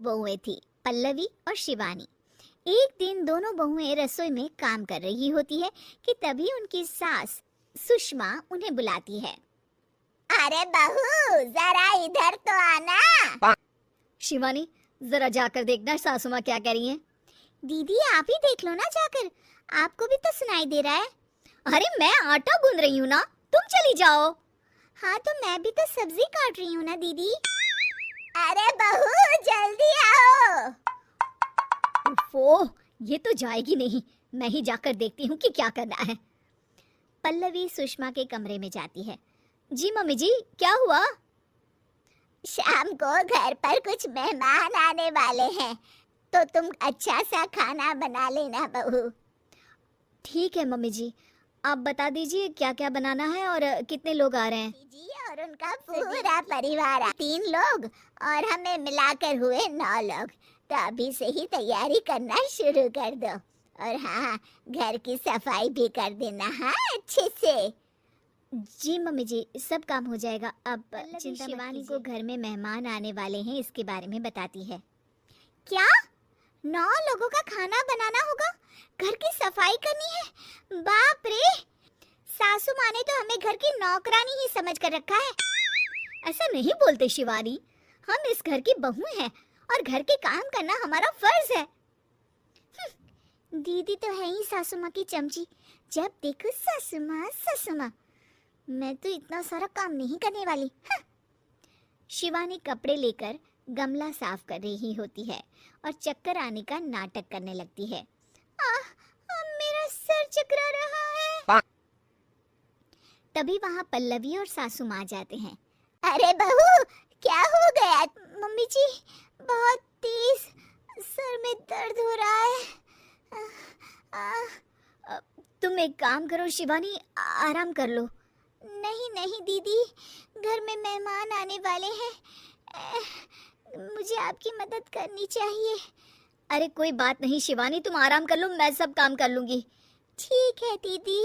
बहुएं थी, पल्लवी और शिवानी। एक दिन दोनों बहुएं रसोई में काम कर रही होती है कि तभी उनकी सास सुषमा उन्हें बुलाती है। अरे बहू, जरा इधर तो आना। शिवानी, जरा जाकर देखना सासू माँ क्या कह रही हैं। दीदी आप ही देख लो ना जाकर, आपको भी तो सुनाई दे रहा है। अरे मैं आटा गूंद रही हूँ ना, तुम चली जाओ। हाँ तो मैं भी तो सब्जी काट रही हूँ ना दीदी। अरे बहू जल्दी आओ। ओह, ये तो जाएगी नहीं, मैं ही जाकर देखती हूँ कि क्या करना है। पल्लवी सुषमा के कमरे में जाती है। जी मम्मी जी, क्या हुआ? शाम को घर पर कुछ मेहमान आने वाले हैं, तो तुम अच्छा सा खाना बना लेना बहू। ठीक है मम्मी जी, आप बता दीजिए क्या क्या बनाना है और कितने लोग आ रहे हैं। जी और उनका पूरा परिवार 3 लोग और हमें मिलाकर हुए 9 लोग। तो अभी से ही तैयारी करना शुरू कर दो। और हाँ, घर की सफाई भी कर देना, हाँ अच्छे से। जी मम्मी जी, सब काम हो जाएगा। अब चिंता मत शिवानी कीजिए। को घर में मेहमान आने वाले हैं इसके बारे में बताती है। क्या 9 लोगों का खाना बनाना होगा, घर की सफाई करनी है? बाप रे, सासू माँ ने तो हमें घर की नौकरानी ही समझ कर रखा है। ऐसा नहीं बोलते शिवानी, हम इस घर की बहू हैं और घर के काम करना हमारा फर्ज है। दीदी तो है ही सासू माँ की चमची, जब देखो सासू माँ सासू माँ। मैं तो इतना सारा काम नहीं करने वाली। शिवानी कपड़े लेकर गमला साफ कर रही होती है और चक्कर आने का नाटक करने लगती है। मेरा सर चकरा रहा है। तभी वहाँ पल्लवी और सासू माँ जाते हैं। अरे बहू, क्या हो गया? मम्मी जी, बहुत तेज सर में दर्द हो रहा है। तुम एक काम करो शिवानी, आराम कर लो। नहीं नहीं दीदी, घर में मेहमान आने वाले हैं, मुझे आपकी मदद करनी चाहिए। अरे कोई बात नहीं शिवानी, तुम आराम कर लो, मैं सब काम कर लूंगी। ठीक है दीदी,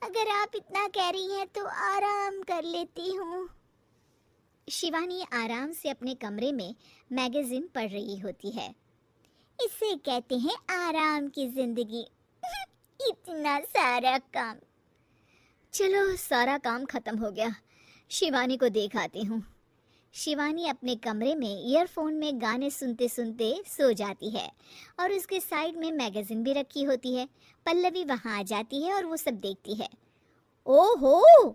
अगर आप इतना कह रही हैं तो आराम कर लेती हूँ। शिवानी आराम से अपने कमरे में मैगजीन पढ़ रही होती है। इसे कहते हैं आराम की जिंदगी। इतना सारा काम। चलो सारा काम खत्म हो गया, शिवानी को देख आती हूँ। शिवानी अपने कमरे में ईयरफोन में गाने सुनते सुनते सो जाती है और उसके साइड में मैगजीन भी रखी होती है। पल्लवी वहाँ आ जाती है और वो सब देखती है। ओहो,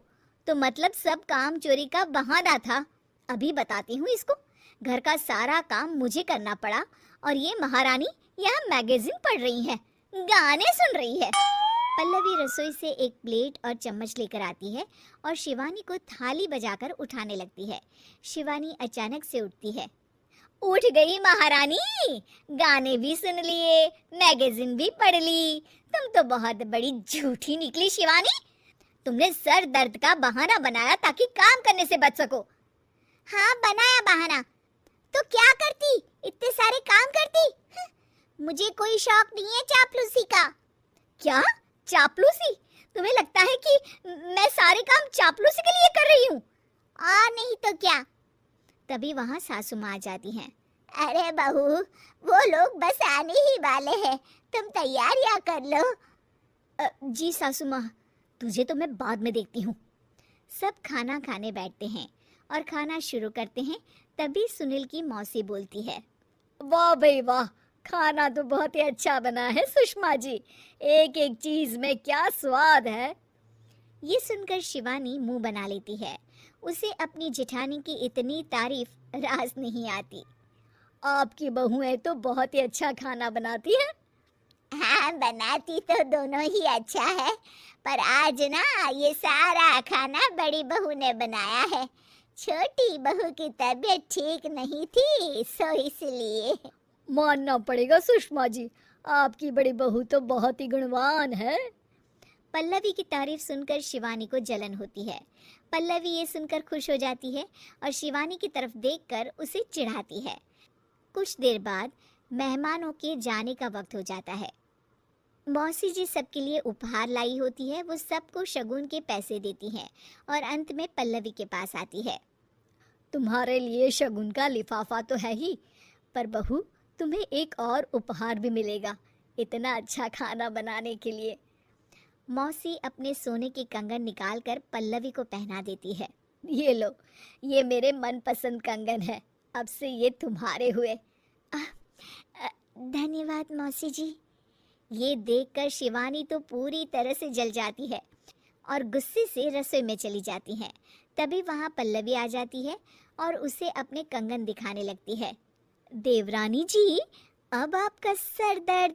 तो मतलब सब काम चोरी का बहाना था। अभी बताती हूँ इसको। घर का सारा काम मुझे करना पड़ा और ये महारानी यहाँ मैगजीन पढ़ रही है, गाने सुन रही है। पल्लवी रसोई से एक प्लेट और चम्मच लेकर आती है और शिवानी को थाली बजाकर उठाने लगती है। शिवानी अचानक से उठती है। उठ गई महारानी, गाने भी सुन लिए, मैगजीन भी पढ़ ली। तुम तो बहुत बड़ी झूठी निकली शिवानी। तुमने सर दर्द का बहाना बनाया ताकि काम करने से बच सको। हाँ बनाया बहाना, तो क्या करती, इतने सारे काम करती। मुझे कोई शौक नहीं है चापलूसी का। क्या चापलूसी? तुम्हें लगता है कि मैं सारे काम चापलूसी के लिए कर रही हूँ? और नहीं तो क्या। तभी वहाँ सासू माँ आ जाती हैं। अरे बहू, वो लोग बस आने ही वाले हैं, तुम तैयारियां कर लो। जी सासू माँ, तुझे तो मैं बाद में देखती हूँ। सब खाना खाने बैठते हैं और खाना शुरू करते हैं। तभी सुनील की मौसी बोलती है। वाह भाई वाह, खाना तो बहुत ही अच्छा बना है सुषमा जी, एक एक चीज में क्या स्वाद है। ये सुनकर शिवानी मुंह बना लेती है। उसे अपनी जेठानी की इतनी तारीफ रास नहीं आती। आपकी बहुएं तो बहुत ही अच्छा खाना बनाती है। हाँ बनाती तो दोनों ही अच्छा है, पर आज ना ये सारा खाना बड़ी बहू ने बनाया है। छोटी बहू की तबीयत ठीक नहीं थी, सो इसलिए। मानना पड़ेगा सुषमा जी, आपकी बड़ी बहू तो बहुत ही गुणवान है। पल्लवी की तारीफ सुनकर शिवानी को जलन होती है। पल्लवी ये सुनकर खुश हो जाती है और शिवानी की तरफ देखकर उसे चिढ़ाती है। कुछ देर बाद मेहमानों के जाने का वक्त हो जाता है। मौसी जी सबके लिए उपहार लाई होती है, वो सबको शगुन के पैसे देती हैं और अंत में पल्लवी के पास आती है। तुम्हारे लिए शगुन का लिफाफा तो है ही, पर बहू, तुम्हें एक और उपहार भी मिलेगा इतना अच्छा खाना बनाने के लिए। मौसी अपने सोने के कंगन निकालकर पल्लवी को पहना देती है। ये लो, ये मेरे मनपसंद कंगन है, अब से ये तुम्हारे हुए। धन्यवाद मौसी जी। ये देखकर शिवानी तो पूरी तरह से जल जाती है और गुस्से से रसोई में चली जाती है। तभी वहाँ पल्लवी आ जाती है और उसे अपने कंगन दिखाने लगती है। देवरानी जी, अब आपका सर दर्द